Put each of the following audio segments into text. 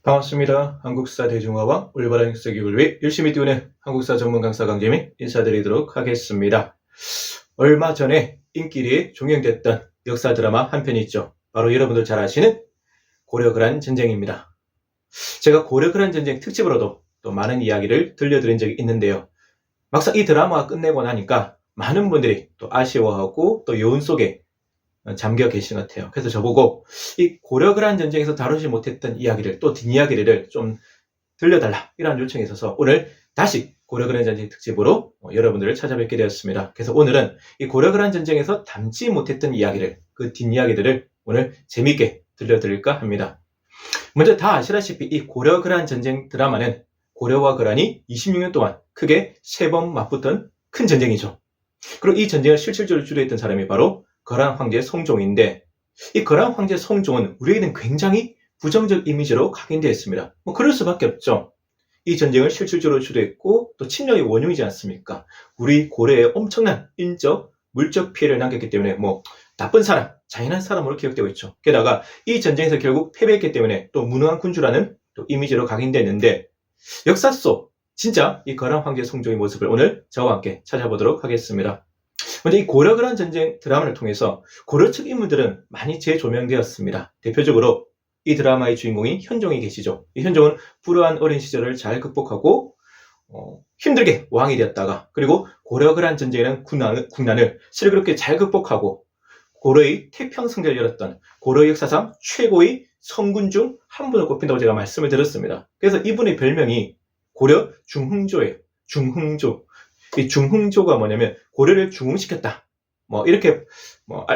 반갑습니다. 한국사 대중화와 올바른 역사 교육을 위해 열심히 뛰어낸 한국사 전문 강사 강재민 인사드리도록 하겠습니다. 얼마 전에 인기리에 종영됐던 역사 드라마 한 편이 있죠. 바로 여러분들 잘 아시는 고려그란 전쟁입니다. 제가 고려그란 전쟁 특집으로도 또 많은 이야기를 들려드린 적이 있는데요. 막상 이 드라마가 끝내고 나니까 많은 분들이 또 아쉬워하고 또 여운 속에 잠겨 계신 것 같아요. 그래서 저보고 이 고려그란 전쟁에서 다루지 못했던 이야기를 또 뒷이야기를 좀 들려달라 이런 요청이 있어서 오늘 다시 고려그란 전쟁 특집으로 여러분들을 찾아뵙게 되었습니다. 그래서 오늘은 이 고려그란 전쟁에서 담지 못했던 이야기를 그 뒷이야기들을 오늘 재미있게 들려드릴까 합니다. 먼저 다 아시다시피 이 고려그란 전쟁 드라마는 고려와 그란이 26년 동안 크게 3번 맞붙던 큰 전쟁이죠. 그리고 이 전쟁을 실질적으로 주도했던 사람이 바로 거란 황제 성종인데, 이 거란 황제 성종은 우리에게는 굉장히 부정적 이미지로 각인되어 있습니다. 그럴 수밖에 없죠. 이 전쟁을 실질적으로 주도했고 또 침략의 원흉이지 않습니까? 우리 고려에 엄청난 인적, 물적 피해를 남겼기 때문에 나쁜 사람, 잔인한 사람으로 기억되고 있죠. 게다가 이 전쟁에서 결국 패배했기 때문에 또 무능한 군주라는 또 이미지로 각인되는데, 역사 속 진짜 이 거란 황제 성종의 모습을 오늘 저와 함께 찾아보도록 하겠습니다. 먼저 이 고려그란 전쟁 드라마를 통해서 고려 측 인물들은 많이 재조명되었습니다. 대표적으로 이 드라마의 주인공인 현종이 계시죠. 이 현종은 불우한 어린 시절을 잘 극복하고 힘들게 왕이 되었다가, 그리고 고려그란 전쟁이라는 국난을 슬기롭게 잘 극복하고 고려의 태평성대를 열었던 고려 역사상 최고의 성군 중 한 분을 꼽힌다고 제가 말씀을 드렸습니다. 그래서 이분의 별명이 고려 중흥조예요. 중흥조. 이 중흥조가 뭐냐면 고려를 중흥시켰다. 이렇게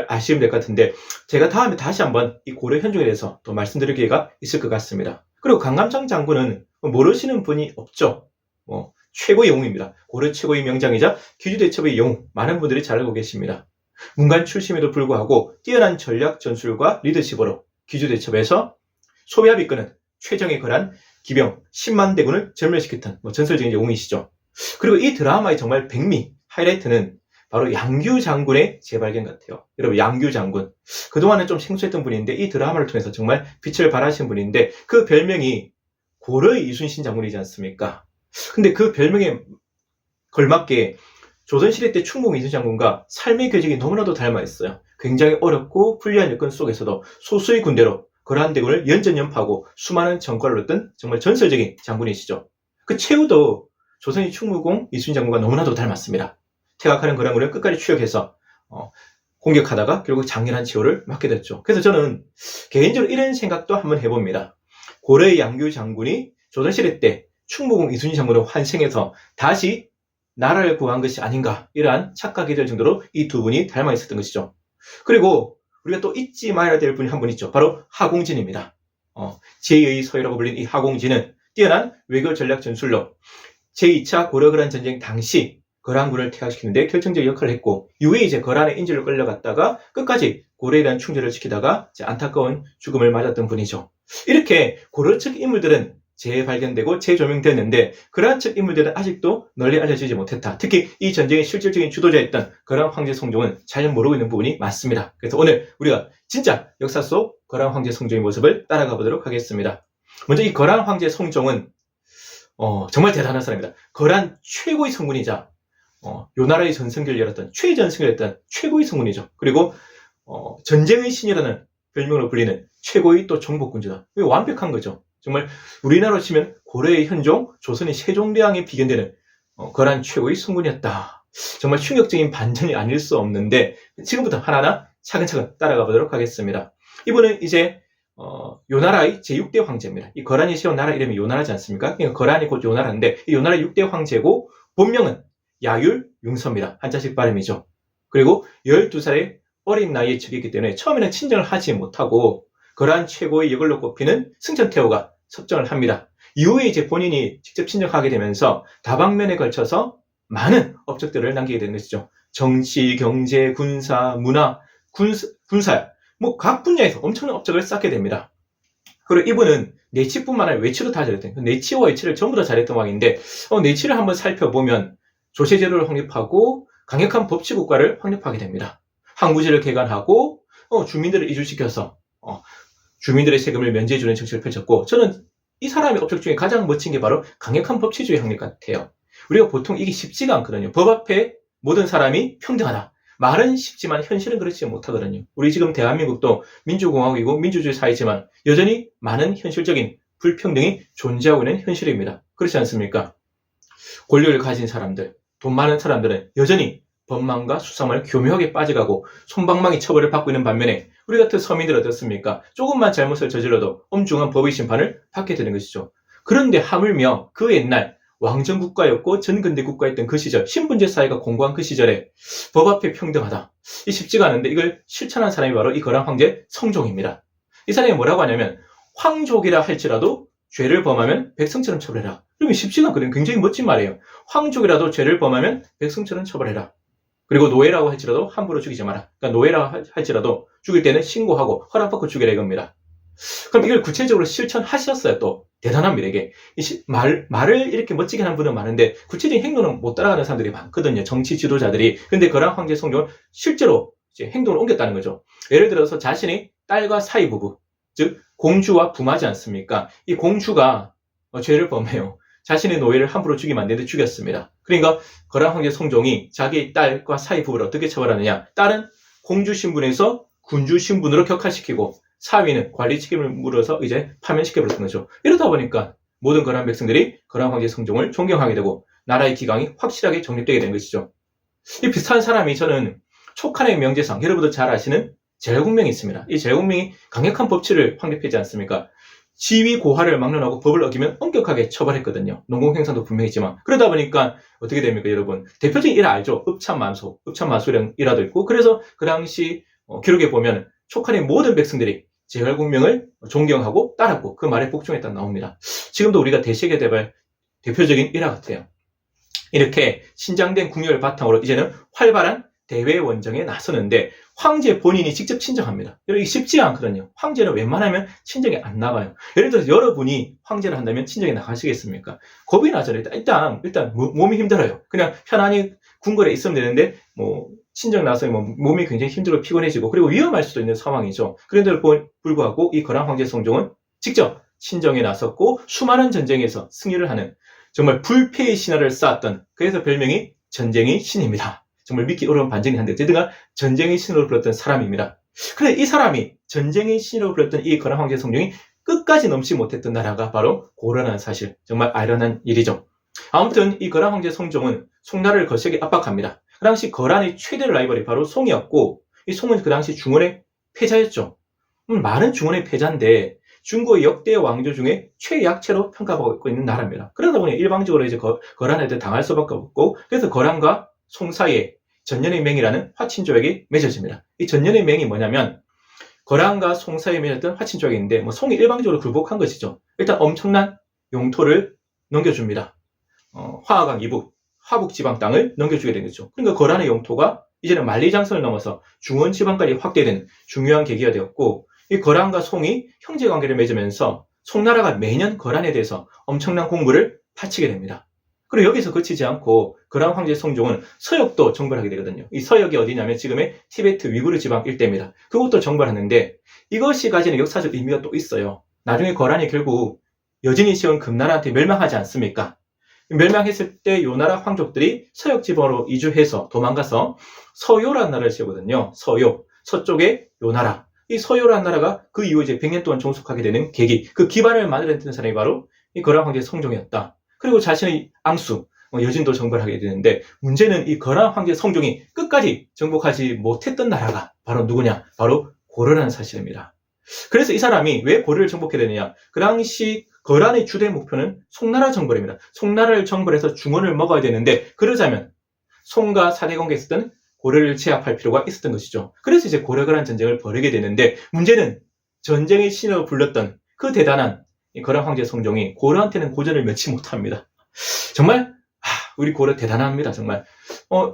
아시면 될 것 같은데, 제가 다음에 다시 한번 이 고려 현종에 대해서 또 말씀드릴 기회가 있을 것 같습니다. 그리고 강감장 장군은 모르시는 분이 없죠. 최고의 영웅입니다. 고려 최고의 명장이자 기주대첩의 영웅, 많은 분들이 잘 알고 계십니다. 문관 출신에도 불구하고 뛰어난 전략 전술과 리더십으로 기주대첩에서 소비압 이끄는 최정예 거란 기병 10만 대군을 전멸시켰던 전설적인 영웅이시죠. 그리고 이 드라마의 정말 백미, 하이라이트는 바로 양규 장군의 재발견 같아요. 여러분, 양규 장군. 그동안은 좀 생소했던 분인데 이 드라마를 통해서 정말 빛을 발하신 분인데, 그 별명이 고려의 이순신 장군이지 않습니까? 근데 그 별명에 걸맞게 조선시대 때 충북 이순신 장군과 삶의 궤적이 너무나도 닮아 있어요. 굉장히 어렵고 불리한 여건 속에서도 소수의 군대로 거란 대군을 연전연파하고 수많은 전과를 얻던 정말 전설적인 장군이시죠. 그 최후도 조선의 충무공 이순신 장군과 너무나도 닮았습니다. 퇴각하는 거란군을 끝까지 추격해서 공격하다가 결국 장렬한 최후를 맞게 됐죠. 그래서 저는 개인적으로 이런 생각도 한번 해봅니다. 고려의 양규 장군이 조선시대 때 충무공 이순신 장군을 환생해서 다시 나라를 구한 것이 아닌가, 이러한 착각이 될 정도로 이 두 분이 닮아 있었던 것이죠. 그리고 우리가 또 잊지 말아야 될 분이 한 분 있죠. 바로 하공진입니다. 제2의 서해라고 불린 이 하공진은 뛰어난 외교 전략 전술로 제2차 고려거란 전쟁 당시 거란군을 퇴각시키는데 결정적 역할을 했고, 이후에 이제 거란의 인질로 끌려갔다가 끝까지 고려에 대한 충절을 지키다가 안타까운 죽음을 맞았던 분이죠. 이렇게 고려 측 인물들은 재발견되고 재조명됐는데 거란 측 인물들은 아직도 널리 알려지지 못했다. 특히 이 전쟁의 실질적인 주도자였던 거란 황제 성종은 잘 모르고 있는 부분이 많습니다. 그래서 오늘 우리가 진짜 역사 속 거란 황제 성종의 모습을 따라가 보도록 하겠습니다. 먼저 이 거란 황제 성종은 정말 대단한 사람입니다. 거란 최고의 성군이자 요 나라의 전성기를 열었던 최전성기를 열었던 최고의 성군이죠. 그리고 전쟁의 신이라는 별명으로 불리는 최고의 또 정복군주다. 완벽한 거죠. 정말 우리나라로 치면 고려의 현종, 조선의 세종대왕에 비견되는 거란 최고의 성군이었다. 정말 충격적인 반전이 아닐 수 없는데, 지금부터 하나하나 차근차근 따라가 보도록 하겠습니다. 이분은 이제 요나라의 제6대 황제입니다. 이 거란이 세운 나라 이름이 요나라지 않습니까? 그러니까 거란이 곧 요나라인데 이 요나라 6대 황제고, 본명은 야율 융서입니다. 한자식 발음이죠. 그리고 12살의 어린 나이에 즉위했기 때문에 처음에는 친정을 하지 못하고 거란 최고의 여걸로 꼽히는 승천태후가 섭정을 합니다. 이후에 이제 본인이 직접 친정하게 되면서 다방면에 걸쳐서 많은 업적들을 남기게 되는 것이죠. 정치, 경제, 군사, 문화, 군사, 각 분야에서 엄청난 업적을 쌓게 됩니다. 그리고 이분은 내치뿐만 아니라 외치도 다 잘했던, 내치와 외치를 전부 다 잘했던 왕인데, 내치를 한번 살펴보면 조세제도를 확립하고 강력한 법치국가를 확립하게 됩니다. 항구지를 개간하고 주민들을 이주시켜서 주민들의 세금을 면제해주는 정책을 펼쳤고, 저는 이 사람의 업적 중에 가장 멋진 게 바로 강력한 법치주의 확립 같아요. 우리가 보통 이게 쉽지가 않거든요. 법 앞에 모든 사람이 평등하다. 말은 쉽지만 현실은 그렇지 못하거든요. 우리 지금 대한민국도 민주공화국이고 민주주의 사회지만 여전히 많은 현실적인 불평등이 존재하고 있는 현실입니다. 그렇지 않습니까? 권력을 가진 사람들, 돈 많은 사람들은 여전히 법망과 수사망을 교묘하게 빠져가고 솜방망이 처벌을 받고 있는 반면에 우리 같은 서민들은 어떻습니까? 조금만 잘못을 저질러도 엄중한 법의 심판을 받게 되는 것이죠. 그런데 하물며 그 옛날 왕정국가였고 전근대국가였던 그 시절, 신분제 사회가 공고한 그 시절에 법 앞에 평등하다. 이 쉽지가 않은데 이걸 실천한 사람이 바로 이 거란 황제 성종입니다. 이 사람이 뭐라고 하냐면 황족이라 할지라도 죄를 범하면 백성처럼 처벌해라. 그러면 쉽지가 않거든요. 굉장히 멋진 말이에요. 황족이라도 죄를 범하면 백성처럼 처벌해라. 그리고 노예라고 할지라도 함부로 죽이지 마라. 그러니까 노예라고 할지라도 죽일 때는 신고하고 허락받고 죽이라 이겁니다. 그럼 이걸 구체적으로 실천하셨어요. 또 대단합니다. 이게 말을 이렇게 멋지게 하는 분은 많은데 구체적인 행동은 못 따라가는 사람들이 많거든요. 정치 지도자들이. 근데 거란 황제 성종을 실제로 이제 행동을 옮겼다는 거죠. 예를 들어서 자신이 딸과 사위 부부, 즉 공주와 부마지 않습니까? 이 공주가 죄를 범해요. 자신의 노예를 함부로 죽이면 안 되는데 죽였습니다. 그러니까 거란 황제 성종이 자기 딸과 사위 부부를 어떻게 처벌하느냐? 딸은 공주 신분에서 군주 신분으로 격하시키고 사위는 관리 책임을 물어서 이제 파면시켜버렸던 거죠. 이러다 보니까 모든 거란 백성들이 거란 황제 성종을 존경하게 되고 나라의 기강이 확실하게 정립되게 된 것이죠. 이 비슷한 사람이 저는 촉한의 명제상, 여러분도 잘 아시는 제갈공명이 있습니다. 이 제갈공명이 강력한 법치를 확립하지 않습니까? 지위 고하를 막론하고 법을 어기면 엄격하게 처벌했거든요. 농공행상도 분명히 있지만. 그러다 보니까 어떻게 됩니까, 여러분? 대표적인 일화 알죠? 읍참만소령 일화도 있고. 그래서 그 당시 기록에 보면 촉한의 모든 백성들이 제갈공명을 존경하고 따랐고 그 말에 복종했다 나옵니다. 지금도 우리가 대세계대발 대표적인 일화 같아요. 이렇게 신장된 궁열을 바탕으로 이제는 활발한 대외 원정에 나서는데 황제 본인이 직접 친정합니다. 이게 쉽지 않거든요. 황제는 웬만하면 친정에 안 나가요. 예를 들어서 여러분이 황제를 한다면 친정에 나가시겠습니까? 겁이 나잖아요. 일단 몸이 힘들어요. 그냥 편안히 궁궐에 있으면 되는데 친정 나서 몸이 굉장히 힘들고 피곤해지고 그리고 위험할 수도 있는 상황이죠. 그런데도 불구하고 이 거란 황제 성종은 직접 친정에 나섰고 수많은 전쟁에서 승리를 하는 정말 불패의 신화를 쌓았던 그래서 별명이 전쟁의 신입니다. 정말 믿기 어려운 반전이 한데 어쨌든 전쟁의 신으로 불렀던 사람입니다. 그런데 이 사람이 전쟁의 신으로 불렀던 이 거란 황제 성종이 끝까지 넘지 못했던 나라가 바로 고려라는 사실. 정말 아련한 일이죠. 아무튼 이 거란 황제 성종은 송나라를 거세게 압박합니다. 그 당시 거란의 최대 라이벌이 바로 송이었고 이 송은 그 당시 중원의 패자였죠. 많은 중원의 패자인데 중국의 역대 왕조 중에 최약체로 평가받고 있는 나라입니다. 그러다 보니 일방적으로 이제 거란한테 당할 수밖에 없고 그래서 거란과 송 사이에 전년의 맹이라는 화친조약이 맺어집니다. 이 전년의 맹이 뭐냐면 거란과 송 사이에 맺었던 화친조약인데 송이 일방적으로 굴복한 것이죠. 일단 엄청난 영토를 넘겨줍니다. 화하강 이북, 화북 지방 땅을 넘겨주게 된 거죠. 그러니까 거란의 영토가 이제는 만리장성을 넘어서 중원 지방까지 확대된 중요한 계기가 되었고 이 거란과 송이 형제관계를 맺으면서 송나라가 매년 거란에 대해서 엄청난 공부를 바치게 됩니다. 그리고 여기서 그치지 않고 거란 황제 성종은 서역도 정벌하게 되거든요. 이 서역이 어디냐면 지금의 티베트 위구르 지방 일대입니다. 그것도 정벌하는데 이것이 가지는 역사적 의미가 또 있어요. 나중에 거란이 결국 여진이 세운 금나라한테 멸망하지 않습니까? 멸망했을 때 요 나라 황족들이 서역 지방으로 이주해서 도망가서 서요라는 나라를 세우거든요. 서요, 서쪽의 요 나라. 이 서요라는 나라가 그 이후 이제 100년 동안 종속하게 되는 계기, 그 기반을 만들어냈던 사람이 바로 이 거란 황제 성종이었다. 그리고 자신의 앙수, 여진도 정벌하게 되는데 문제는 이 거란 황제 성종이 끝까지 정복하지 못했던 나라가 바로 누구냐? 바로 고려라는 사실입니다. 그래서 이 사람이 왜 고려를 정복해야 되느냐? 그 당시 거란의 주된 목표는 송나라 정벌입니다. 송나라를 정벌해서 중원을 먹어야 되는데 그러자면 송과 사대관계에 있었던 고려를 제압할 필요가 있었던 것이죠. 그래서 이제 고려거란 전쟁을 벌이게 되는데 문제는 전쟁의 신으로 불렸던 그 대단한 거란 황제 성종이 고려한테는 고전을 면치 못합니다. 정말 우리 고려 대단합니다. 정말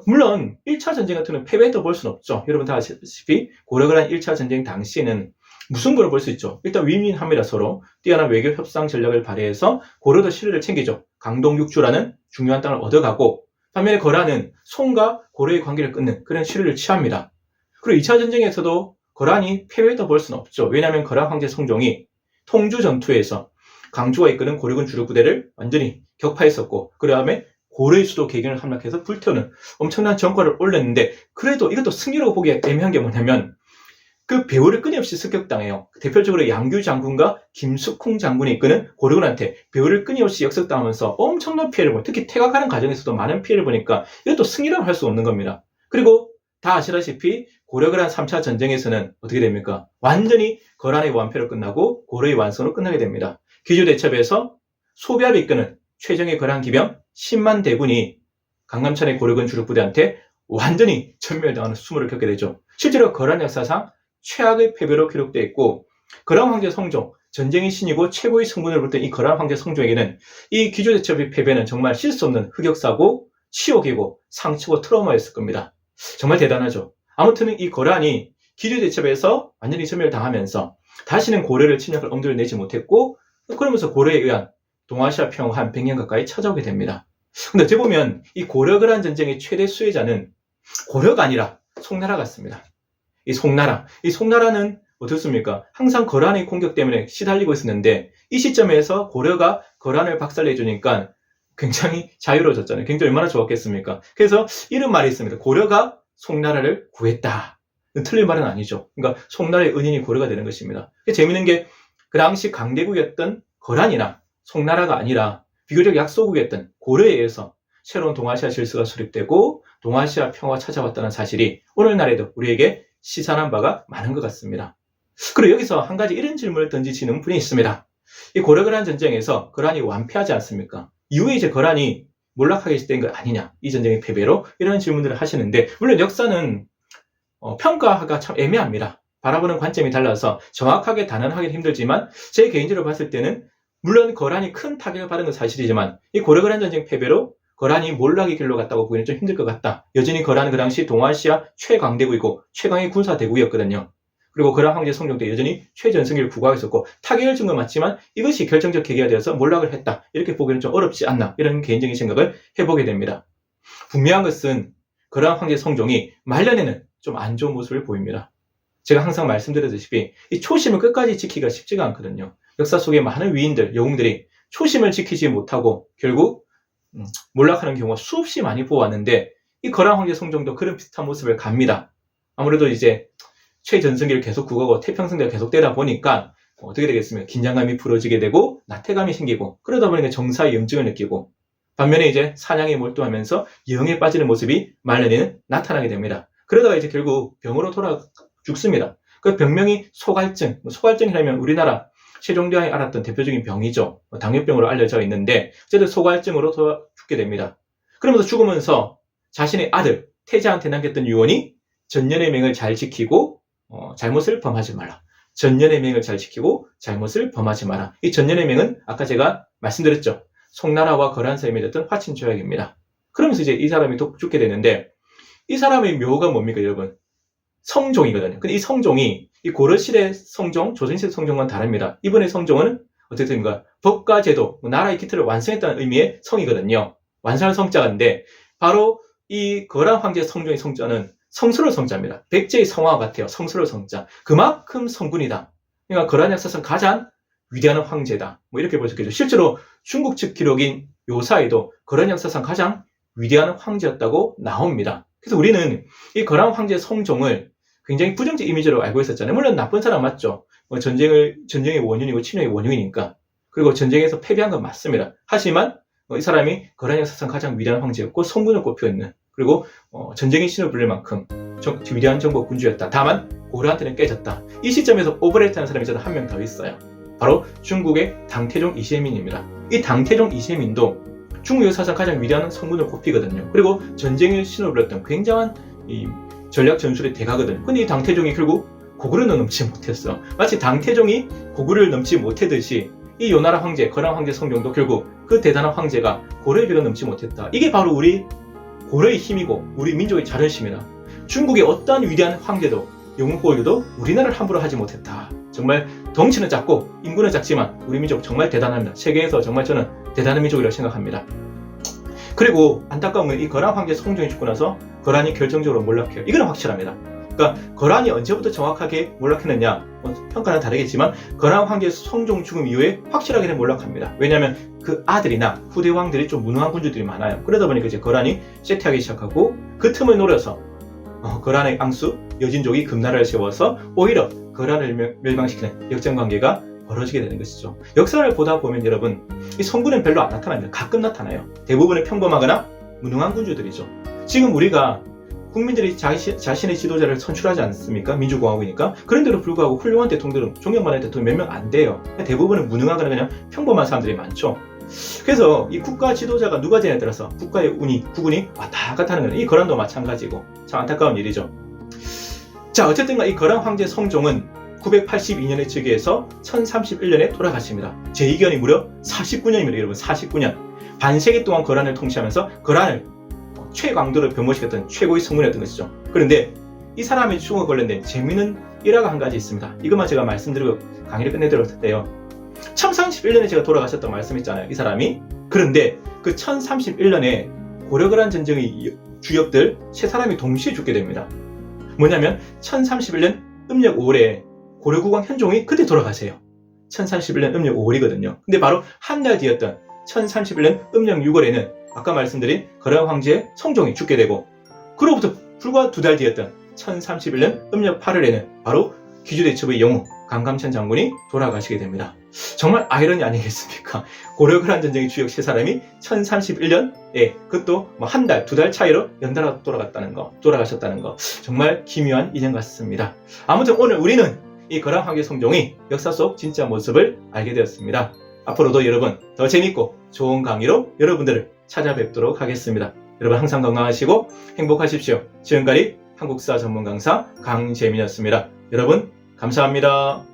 물론 1차 전쟁 같은 경우는 패배했다고 볼 수는 없죠. 여러분 다 아시다시피 고려거란 1차 전쟁 당시에는 무승부를 볼 수 있죠. 일단 윈윈합니다. 서로 뛰어난 외교 협상 전략을 발휘해서 고려도 실력을 챙기죠. 강동육주라는 중요한 땅을 얻어가고 반면에 거란은 송과 고려의 관계를 끊는 그런 실력을 취합니다. 그리고 2차 전쟁에서도 거란이 패배했다고 볼 수는 없죠. 왜냐하면 거란 황제 성종이 통주 전투에서 강주가 이끄는 고려군 주력부대를 완전히 격파했었고, 그 다음에 고려의 수도 개경을 함락해서 불태우는 엄청난 전과를 올렸는데, 그래도 이것도 승리라고 보기 애매한 게 뭐냐면 그 배후를 끊임없이 습격당해요. 대표적으로 양규 장군과 김숙홍 장군이 이끄는 고려군한테 배후를 끊임없이 역습당하면서 엄청난 피해를 보고, 특히 퇴각하는 과정에서도 많은 피해를 보니까 이것도 승리라고 할 수 없는 겁니다. 그리고 다 아시다시피 고려거란 3차 전쟁에서는 어떻게 됩니까? 완전히 거란의 완패로 끝나고 고려의 완성으로 끝나게 됩니다. 기주대첩에서 소비압이 이끄는 최정예 거란 기병 10만 대군이 강남천의 고려군 주력부대한테 완전히 전멸당하는 수모를 겪게 되죠. 실제로 거란 역사상 최악의 패배로 기록되어 있고, 거란 황제 성종, 전쟁의 신이고 최고의 성군을 부르던 이 거란 황제 성종에게는 이 기주대첩의 패배는 정말 쉴 수 없는 흑역사고 치욕이고 상처고 트라우마였을 겁니다. 정말 대단하죠. 아무튼 이 거란이 기주대첩에서 완전히 전멸당하면서 다시는 고려를 침략할 엄두를 내지 못했고, 그러면서 고려에 의한 동아시아 평화 한 100년 가까이 찾아오게 됩니다. 근데 어찌 보면 이 고려-거란 전쟁의 최대 수혜자는 고려가 아니라 송나라 같습니다. 이 송나라는 어떻습니까? 항상 거란의 공격 때문에 시달리고 있었는데, 이 시점에서 고려가 거란을 박살내주니까 굉장히 자유로워졌잖아요. 굉장히 얼마나 좋았겠습니까? 그래서 이런 말이 있습니다. 고려가 송나라를 구했다. 틀린 말은 아니죠. 그러니까 송나라의 은인이 고려가 되는 것입니다. 재미있는 게 그 당시 강대국이었던 거란이나 송나라가 아니라 비교적 약소국이었던 고려에 의해서 새로운 동아시아 질서가 수립되고 동아시아 평화가 찾아왔다는 사실이 오늘날에도 우리에게 시사한 바가 많은 것 같습니다. 그리고 여기서 한 가지 이런 질문을 던지시는 분이 있습니다. 이 고려-거란 전쟁에서 거란이 완패하지 않습니까? 이후에 이제 거란이 몰락하게 된 것 아니냐, 이 전쟁의 패배로, 이런 질문들을 하시는데, 물론 역사는 평가가 참 애매합니다. 바라보는 관점이 달라서 정확하게 단언하기는 힘들지만, 제 개인적으로 봤을 때는 물론 거란이 큰 타격을 받은 건 사실이지만 이 고려-거란 전쟁 패배로 거란이 몰락의 길로 갔다고 보기는 좀 힘들 것 같다. 여전히 거란은 그 당시 동아시아 최강대국이고 최강의 군사대국이었거든요. 그리고 거란 황제 성종 때 여전히 최전성기를 구가하고 있었고, 타격을 준 건 맞지만 이것이 결정적 계기가 되어서 몰락을 했다, 이렇게 보기는 좀 어렵지 않나, 이런 개인적인 생각을 해보게 됩니다. 분명한 것은 거란 황제 성종이 말년에는 좀 안 좋은 모습을 보입니다. 제가 항상 말씀드렸다시피 이 초심을 끝까지 지키기가 쉽지가 않거든요. 역사 속에 많은 위인들, 영웅들이 초심을 지키지 못하고 결국 몰락하는 경우가 수없이 많이 보았는데, 이 거란 황제 성종도 그런 비슷한 모습을 갑니다. 아무래도 이제 최전성기를 계속 구가고 태평성대가 계속되다 보니까 어떻게 되겠습니까? 긴장감이 풀어지게 되고 나태감이 생기고, 그러다 보니까 정사의 염증을 느끼고, 반면에 이제 사냥에 몰두하면서 영에 빠지는 모습이 말년에는 나타나게 됩니다. 그러다가 이제 결국 병으로 돌아 죽습니다. 그 병명이 소갈증, 소갈증이라면 우리나라 세종대왕이 앓았던 대표적인 병이죠. 당뇨병으로 알려져 있는데 어쨌든 소갈증으로 돌아 죽게 됩니다. 그러면서 죽으면서 자신의 아들 태자한테 남겼던 유언이 전년의 맹을 잘 지키고 잘못을 범하지 마라. 전년의 맹을 잘 지키고 잘못을 범하지 마라. 이 전년의 맹은 아까 제가 말씀드렸죠. 송나라와 거란 사이에 맺었던 화친 조약입니다. 그러면서 이제 이 사람이 죽게 되는데, 이 사람의 묘가 뭡니까, 여러분? 성종이거든요. 근데 이 성종이 이 고려시대 성종, 조선시대 성종과는 다릅니다. 이번의 성종은 어떻게 됩니까? 법과 제도, 나라의 기틀을 완성했다는 의미의 성이거든요. 완성한 성자인데, 바로 이 거란 황제 성종의 성자는 성스러운 성자입니다. 백제의 성화와 같아요. 성스러운 성자. 그만큼 성군이다. 그러니까 거란 역사상 가장 위대한 황제다. 이렇게 볼 수 있겠죠. 실제로 중국 측 기록인 요사에도 거란 역사상 가장 위대한 황제였다고 나옵니다. 그래서 우리는 이 거란 황제 성종을 굉장히 부정적 이미지로 알고 있었잖아요. 물론 나쁜 사람 맞죠. 전쟁의 원흉이고 침략의 원흉이니까. 그리고 전쟁에서 패배한 건 맞습니다. 하지만 이 사람이 거란 역사상 가장 위대한 황제였고 성군을 꼽혀있는, 그리고 전쟁의 신을 부를 만큼 위대한 정복 군주였다. 다만 고려한테는 깨졌다. 이 시점에서 오버레이트하는 사람이 저는 한 명 더 있어요. 바로 중국의 당태종 이세민입니다. 이 당태종 이세민도 중국 역사상 가장 위대한 성군을 꼽히거든요. 그리고 전쟁의 신을 불렀던 굉장한 이 전략 전술의 대가거든요. 근데 이 당태종이 결국 고구려를 넘지 못했어. 마치 당태종이 고구려를 넘지 못했듯이 이 요나라 황제, 거란 황제 성종도 결국 그 대단한 황제가 고려의 벽을 넘지 못했다. 이게 바로 우리 고려의 힘이고 우리 민족의 자존심이다. 중국의 어떠한 위대한 황제도 영웅 보여도 우리나라를 함부로 하지 못했다. 정말 덩치는 작고 인구는 작지만 우리 민족 정말 대단합니다. 세계에서 정말 저는 대단한 민족이라고 생각합니다. 그리고 안타까운 건 이 거란 황제 성종이 죽고 나서 거란이 결정적으로 몰락해요. 이건 확실합니다. 그러니까 거란이 언제부터 정확하게 몰락했느냐 평가는 다르겠지만 거란 황제의 성종 죽음 이후에 확실하게는 몰락합니다. 왜냐하면 그 아들이나 후대 왕들이 좀 무능한 군주들이 많아요. 그러다 보니까 이제 거란이 쇠퇴하기 시작하고 그 틈을 노려서 거란의 앙수 여진족이 금나라를 세워서 오히려 거란을 멸망시키는 역전관계가 벌어지게 되는 것이죠. 역사를 보다 보면 여러분 이 성군은 별로 안 나타납니다. 가끔 나타나요. 대부분은 평범하거나 무능한 군주들이죠. 지금 우리가 국민들이 자신의 지도자를 선출하지 않습니까? 민주공화국이니까. 그런데도 불구하고 훌륭한 대통령들은 존경받는 대통령 몇 명 안 돼요. 대부분은 무능하거나 그냥 평범한 사람들이 많죠. 그래서 이 국가 지도자가 누가 되냐에 따라서 국가의 국운이 왔다 갔다 하는 거예요. 이 거란도 마찬가지고 참 안타까운 일이죠. 자, 어쨌든 이 거란 황제 성종은 982년에 즉위해서 1031년에 돌아가십니다. 재위기간이 무려 49년입니다. 여러분 49년. 반세기 동안 거란을 통치하면서 거란을 최강도로 변모시켰던 최고의 성군이었던 것이죠. 그런데 이 사람의 추궁에 관련된 재미있는 일화가 한 가지 있습니다. 이것만 제가 말씀드리고 강의를 끝내도록 할게요. 1031년에 제가 돌아가셨다고 말씀했잖아요. 이 사람이. 그런데 그 1031년에 고려거란 전쟁의 주역들 세 사람이 동시에 죽게 됩니다. 뭐냐면 1031년 음력 5월에 고려국왕 현종이 그때 돌아가세요. 1031년 음력 5월이거든요. 근데 바로 한 달 뒤였던 1031년 음력 6월에는 아까 말씀드린 거란 황제 성종이 죽게 되고 그로부터 불과 두 달 뒤였던 1031년 음력 8월에는 바로 귀주대첩의 영웅 강감찬 장군이 돌아가시게 됩니다. 정말 아이러니 아니겠습니까? 고려거란 전쟁의 주역 세 사람이 1031년에 그것도 한 달, 두 달 차이로 연달아 돌아가셨다는 거 정말 기묘한 인연 같습니다. 아무튼 오늘 우리는 이 거란 황제 성종이 역사 속 진짜 모습을 알게 되었습니다. 앞으로도 여러분 더 재밌고 좋은 강의로 여러분들을 찾아뵙도록 하겠습니다. 여러분 항상 건강하시고 행복하십시오. 지금까지 한국사 전문 강사 강재민이었습니다. 여러분 감사합니다.